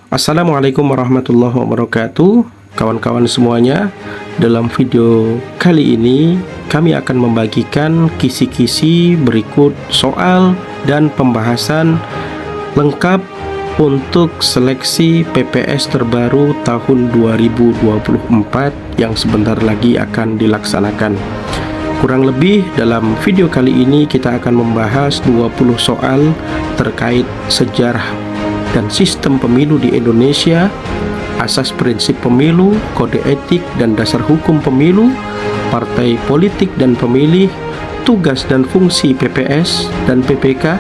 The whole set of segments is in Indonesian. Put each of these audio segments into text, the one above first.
Assalamualaikum warahmatullahi wabarakatuh. Kawan-kawan semuanya, dalam video kali ini kami akan membagikan kisi-kisi berikut soal dan pembahasan lengkap untuk seleksi PPS terbaru tahun 2024 yang sebentar lagi akan dilaksanakan. Kurang lebih dalam video kali ini kita akan membahas 20 soal terkait sejarah dan sistem pemilu di Indonesia, asas prinsip pemilu, kode etik dan dasar hukum pemilu, partai politik dan pemilih, tugas dan fungsi PPS dan PPK,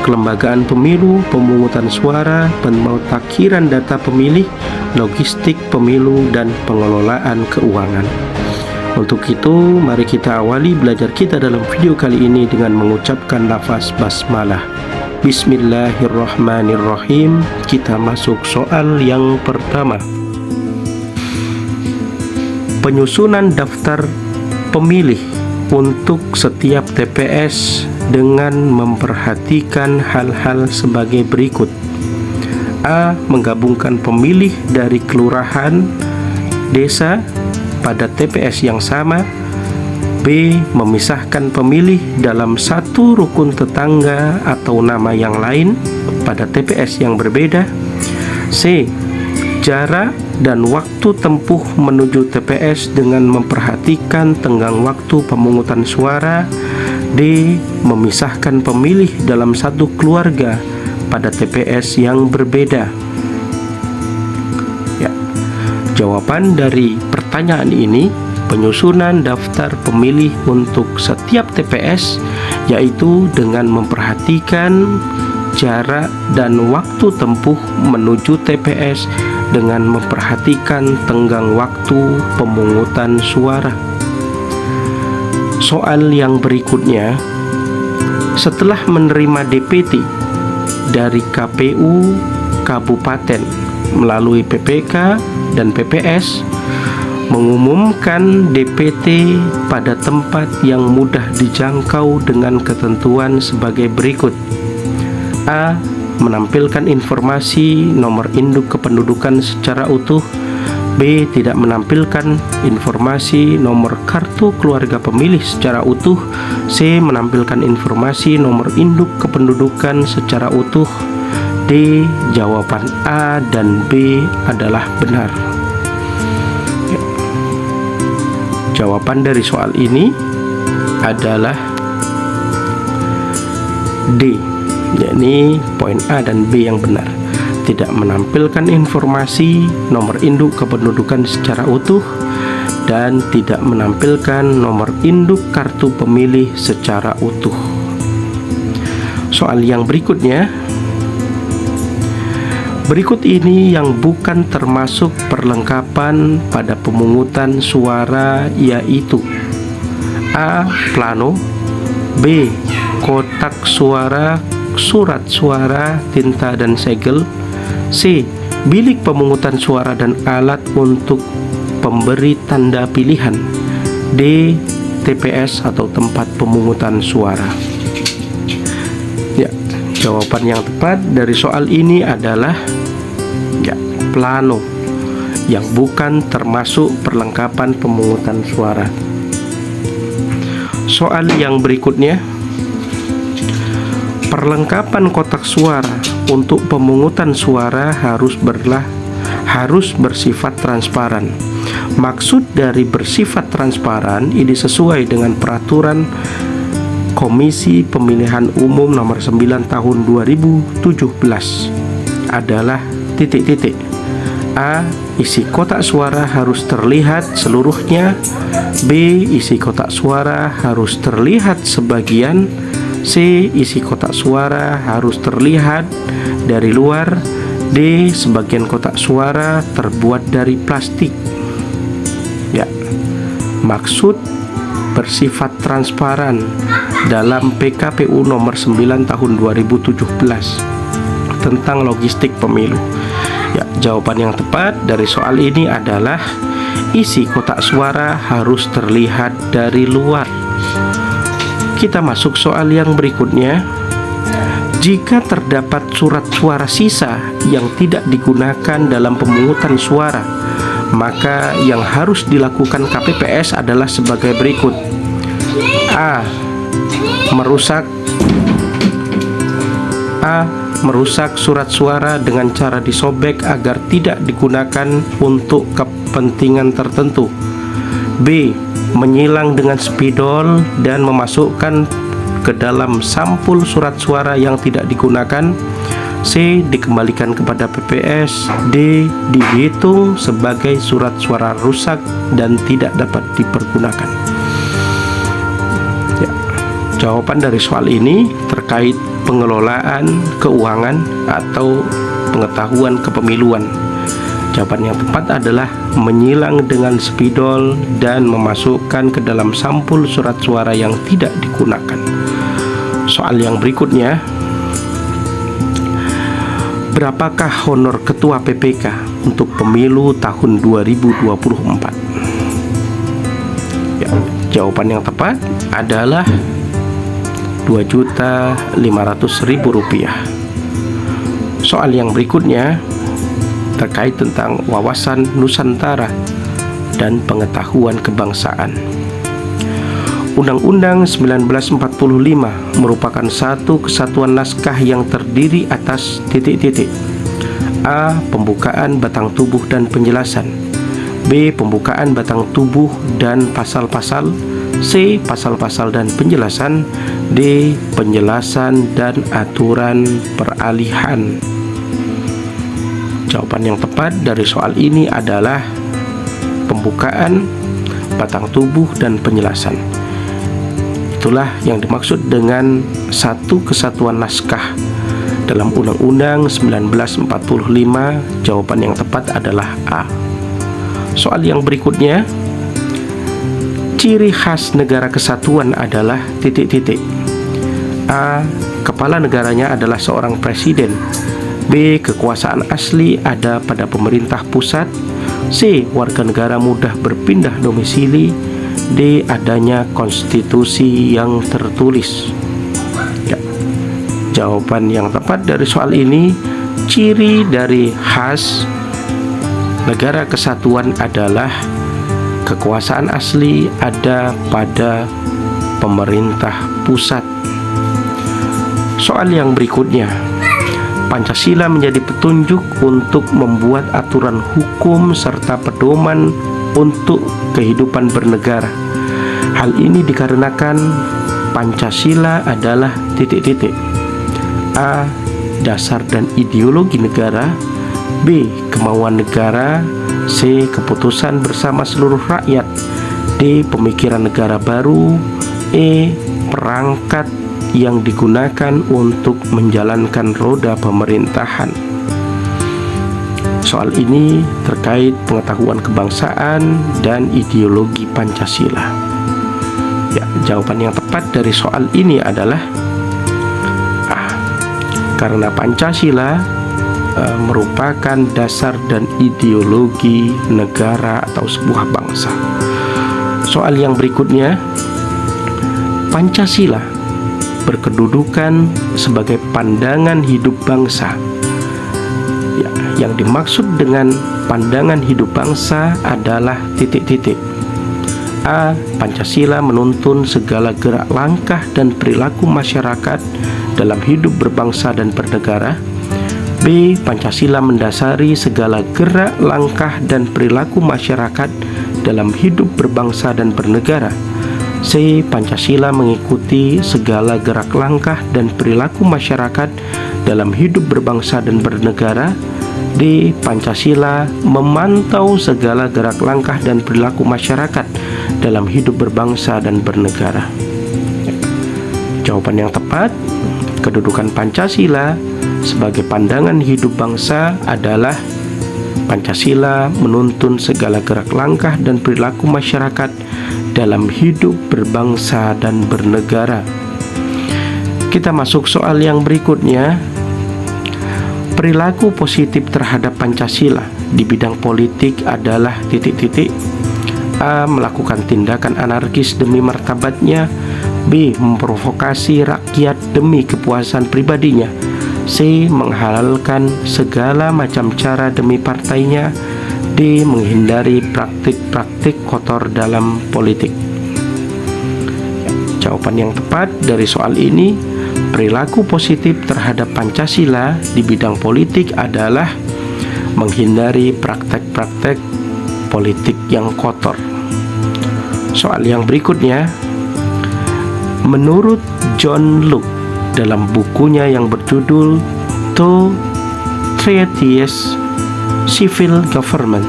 kelembagaan pemilu, pemungutan suara, pemutakhiran data pemilih, logistik pemilu, dan pengelolaan keuangan. Untuk itu, mari kita awali belajar kita dalam video kali ini dengan mengucapkan lafaz basmalah. Bismillahirrahmanirrahim. Kita masuk soal yang pertama. Penyusunan daftar pemilih untuk setiap TPS dengan memperhatikan hal-hal sebagai berikut. A. Menggabungkan pemilih dari kelurahan, desa pada TPS yang sama. B. Memisahkan pemilih dalam satu rukun tetangga atau nama yang lain pada TPS yang berbeda. C. Jarak dan waktu tempuh menuju TPS dengan memperhatikan tenggang waktu pemungutan suara. D. Memisahkan pemilih dalam satu keluarga pada TPS yang berbeda. Ya, jawaban dari pertanyaan ini, penyusunan daftar pemilih untuk setiap TPS, yaitu dengan memperhatikan jarak dan waktu tempuh menuju TPS dengan memperhatikan tenggang waktu pemungutan suara. Soal yang berikutnya, setelah menerima DPT dari KPU Kabupaten melalui PPK dan PPS, mengumumkan DPT pada tempat yang mudah dijangkau dengan ketentuan sebagai berikut. A. Menampilkan informasi nomor induk kependudukan secara utuh. B. Tidak menampilkan informasi nomor kartu keluarga pemilih secara utuh. C. Menampilkan informasi nomor induk kependudukan secara utuh. D. Jawaban A dan B adalah benar. Jawaban dari soal ini adalah D, yakni poin A dan B yang benar. Tidak menampilkan informasi nomor induk kependudukan secara utuh dan tidak menampilkan nomor induk kartu pemilih secara utuh. Soal yang berikutnya, berikut ini yang bukan termasuk perlengkapan pada pemungutan suara, yaitu A. Plano. B. Kotak suara, surat suara, tinta dan segel. C. Bilik pemungutan suara dan alat untuk pemberi tanda pilihan. D. TPS atau tempat pemungutan suara. Ya, jawaban yang tepat dari soal ini adalah plano, yang bukan termasuk perlengkapan pemungutan suara. Soal yang berikutnya, perlengkapan kotak suara untuk pemungutan suara harus bersifat transparan. Maksud dari bersifat transparan ini sesuai dengan peraturan Komisi Pemilihan Umum nomor 9 tahun 2017 adalah titik-titik. A. Isi kotak suara harus terlihat seluruhnya. B. Isi kotak suara harus terlihat sebagian. C. Isi kotak suara harus terlihat dari luar. D. Sebagian kotak suara terbuat dari plastik. Ya, maksud bersifat transparan dalam PKPU nomor 9 tahun 2017 tentang logistik pemilu. Ya, jawaban yang tepat dari soal ini adalah isi kotak suara harus terlihat dari luar. Kita masuk soal yang berikutnya. Jika terdapat surat suara sisa yang tidak digunakan dalam pemungutan suara, maka yang harus dilakukan KPPS adalah sebagai berikut. A. Merusak surat suara dengan cara disobek agar tidak digunakan untuk kepentingan tertentu. B. Menyilang dengan spidol dan memasukkan ke dalam sampul surat suara yang tidak digunakan. C. Dikembalikan kepada PPS. D. Dihitung sebagai surat suara rusak dan tidak dapat dipergunakan. Ya, jawaban dari soal ini terkait pengelolaan keuangan atau pengetahuan kepemiluan. Jawaban yang tepat adalah menyilang dengan spidol dan memasukkan ke dalam sampul surat suara yang tidak digunakan. Soal yang berikutnya, berapakah honor ketua PPK untuk pemilu tahun 2024? Ya, jawaban yang tepat adalah Rp2.500.000. Soal yang berikutnya terkait tentang wawasan Nusantara dan pengetahuan kebangsaan. Undang-Undang 1945 merupakan satu kesatuan naskah yang terdiri atas titik-titik. A. Pembukaan batang tubuh dan penjelasan. B. Pembukaan batang tubuh dan pasal-pasal. C. Pasal-pasal dan penjelasan. D. Penjelasan dan aturan peralihan. Jawaban yang tepat dari soal ini adalah pembukaan, batang tubuh, dan penjelasan. Itulah yang dimaksud dengan satu kesatuan naskah dalam Undang-Undang 1945. Jawaban yang tepat adalah A. Soal yang berikutnya, ciri khas negara kesatuan adalah titik-titik. A. Kepala negaranya adalah seorang presiden. B. Kekuasaan asli ada pada pemerintah pusat. C. Warga negara mudah berpindah domisili. D. Adanya konstitusi yang tertulis. Ya. Jawaban yang tepat dari soal ini, ciri dari khas negara kesatuan adalah kekuasaan asli ada pada pemerintah pusat. Soal yang berikutnya, Pancasila menjadi petunjuk untuk membuat aturan hukum serta pedoman untuk kehidupan bernegara. Hal ini dikarenakan Pancasila adalah titik-titik. A. Dasar dan ideologi negara. B. Kemauan negara. C. Keputusan bersama seluruh rakyat. D. Pemikiran negara baru. E. Perangkat yang digunakan untuk menjalankan roda pemerintahan. Soal ini terkait pengetahuan kebangsaan dan ideologi Pancasila. Ya, jawaban yang tepat dari soal ini adalah A. Karena Pancasila merupakan dasar dan ideologi negara atau sebuah bangsa. Soal yang berikutnya, Pancasila berkedudukan sebagai pandangan hidup bangsa. Ya, yang dimaksud dengan pandangan hidup bangsa adalah titik-titik. A. Pancasila menuntun segala gerak langkah dan perilaku masyarakat dalam hidup berbangsa dan bernegara. B. Pancasila mendasari segala gerak langkah dan perilaku masyarakat dalam hidup berbangsa dan bernegara. C. Pancasila mengikuti segala gerak langkah dan perilaku masyarakat dalam hidup berbangsa dan bernegara. D. Pancasila memantau segala gerak langkah dan perilaku masyarakat dalam hidup berbangsa dan bernegara. Jawaban yang tepat, kedudukan Pancasila sebagai pandangan hidup bangsa adalah Pancasila menuntun segala gerak langkah dan perilaku masyarakat dalam hidup berbangsa dan bernegara. Kita masuk soal yang berikutnya. Perilaku positif terhadap Pancasila di bidang politik adalah titik-titik. A. Melakukan tindakan anarkis demi martabatnya. B. Memprovokasi rakyat demi kepuasan pribadinya. C. Menghalalkan segala macam cara demi partainya. D. Menghindari praktik-praktik kotor dalam politik. Jawaban yang tepat dari soal ini, perilaku positif terhadap Pancasila di bidang politik adalah menghindari praktek-praktek politik yang kotor. Soal yang berikutnya, menurut John Locke dalam bukunya yang berjudul Two Treatises Civil Government,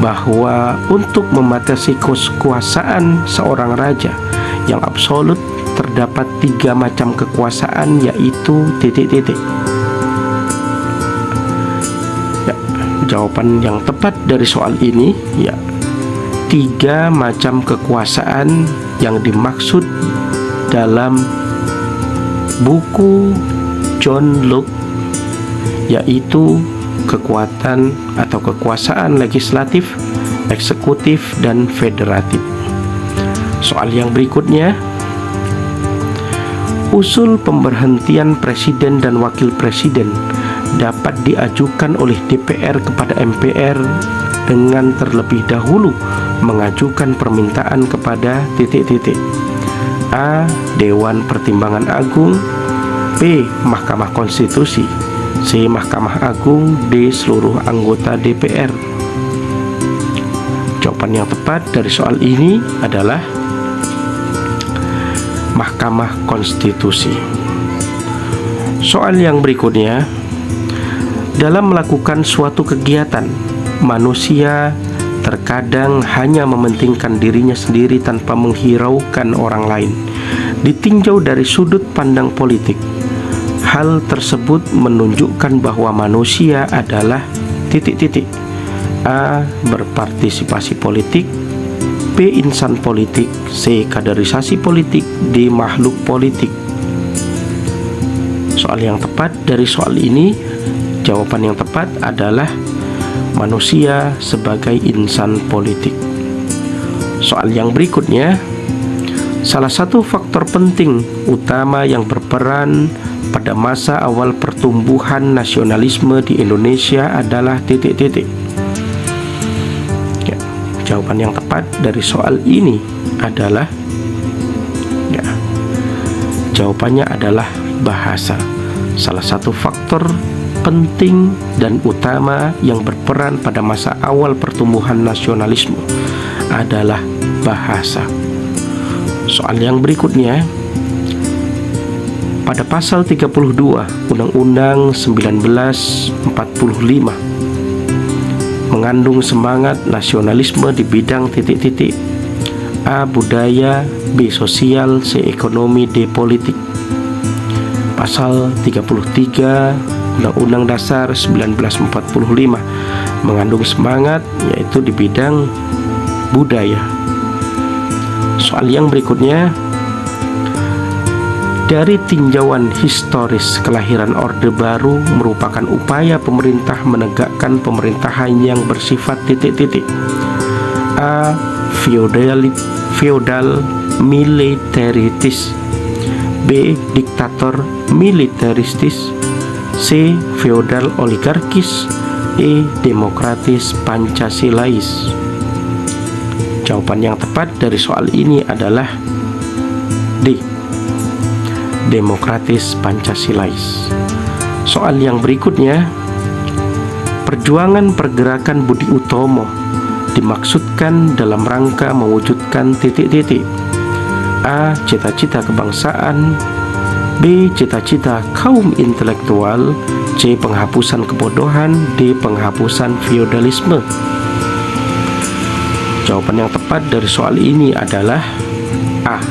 bahwa untuk membatasi kekuasaan seorang raja yang absolut terdapat 3 macam kekuasaan, yaitu titik-titik. Ya, jawaban yang tepat dari soal ini, ya, 3 macam kekuasaan yang dimaksud dalam buku John Locke, yaitu kekuatan atau kekuasaan legislatif, eksekutif, dan federatif. Soal yang berikutnya, usul pemberhentian presiden dan wakil presiden dapat diajukan oleh DPR kepada MPR dengan terlebih dahulu mengajukan permintaan kepada titik-titik. A. Dewan Pertimbangan Agung. B. Mahkamah Konstitusi. C. Mahkamah Agung. D. Seluruh anggota DPR. Jawaban yang tepat dari soal ini adalah Mahkamah Konstitusi. Soal yang berikutnya, dalam melakukan suatu kegiatan, manusia terkadang hanya mementingkan dirinya sendiri tanpa menghiraukan orang lain. Ditinjau dari sudut pandang politik, hal tersebut menunjukkan bahwa manusia adalah titik-titik. A. Berpartisipasi politik. B. Insan politik. C. Kaderisasi politik. D. Makhluk politik. Soal yang tepat dari soal ini, jawaban yang tepat adalah manusia sebagai insan politik. Soal yang berikutnya, salah satu faktor penting utama yang berperan pada masa awal pertumbuhan nasionalisme di Indonesia adalah titik-titik. Ya, jawaban yang tepat dari soal ini adalah, ya, jawabannya adalah bahasa. Salah satu faktor penting dan utama yang berperan pada masa awal pertumbuhan nasionalisme adalah bahasa. Soal yang berikutnya, pada pasal 32 Undang-Undang 1945 mengandung semangat nasionalisme di bidang titik-titik. A. Budaya. B. Sosial. C. Ekonomi. D. Politik. Pasal 33 Undang-Undang Dasar 1945 mengandung semangat yaitu di bidang budaya. Soal yang berikutnya, dari tinjauan historis, kelahiran Orde Baru merupakan upaya pemerintah menegakkan pemerintahan yang bersifat titik-titik. A. Feodal militaristis. B. Diktator militaristis. C. Feodal oligarkis. E. Demokratis Pancasilais. Jawaban yang tepat dari soal ini adalah D. Demokratis Pancasilais. Soal yang berikutnya, perjuangan pergerakan Budi Utomo dimaksudkan dalam rangka mewujudkan titik-titik. A. Cita-cita kebangsaan. B. Cita-cita kaum intelektual. C. Penghapusan kebodohan. D. Penghapusan feodalisme. Jawaban yang tepat dari soal ini adalah A.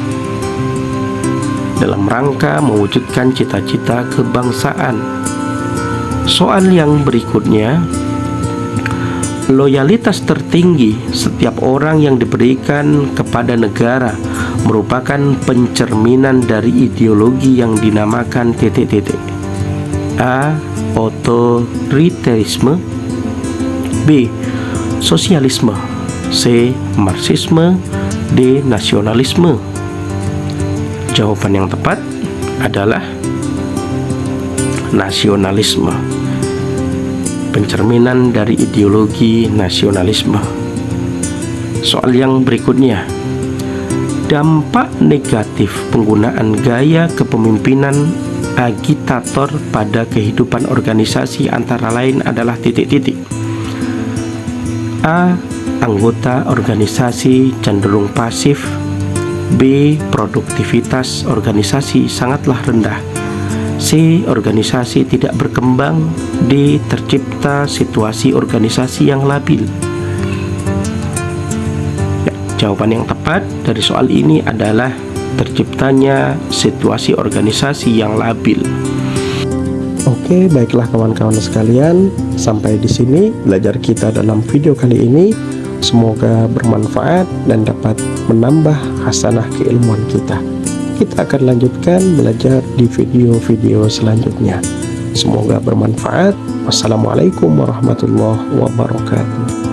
Dalam rangka mewujudkan cita-cita kebangsaan. Soal yang berikutnya, loyalitas tertinggi setiap orang yang diberikan kepada negara merupakan pencerminan dari ideologi yang dinamakan titik-titik. A. Otoriterisme. B. Sosialisme. C. Marxisme. D. Nasionalisme. Jawaban yang tepat adalah nasionalisme. Pencerminan dari ideologi nasionalisme. Soal yang berikutnya, dampak negatif penggunaan gaya kepemimpinan agitator pada kehidupan organisasi antara lain adalah titik-titik. A. Anggota organisasi cenderung pasif. B. Produktivitas organisasi sangatlah rendah. C. Organisasi tidak berkembang. D. Tercipta situasi organisasi yang labil. Ya, jawaban yang tepat dari soal ini adalah terciptanya situasi organisasi yang labil. Oke, baiklah kawan-kawan sekalian, sampai di sini belajar kita dalam video kali ini. Semoga bermanfaat dan dapat menambah hasanah keilmuan kita. Kita akan lanjutkan belajar di video-video selanjutnya. Semoga bermanfaat. Wassalamualaikum warahmatullahi wabarakatuh.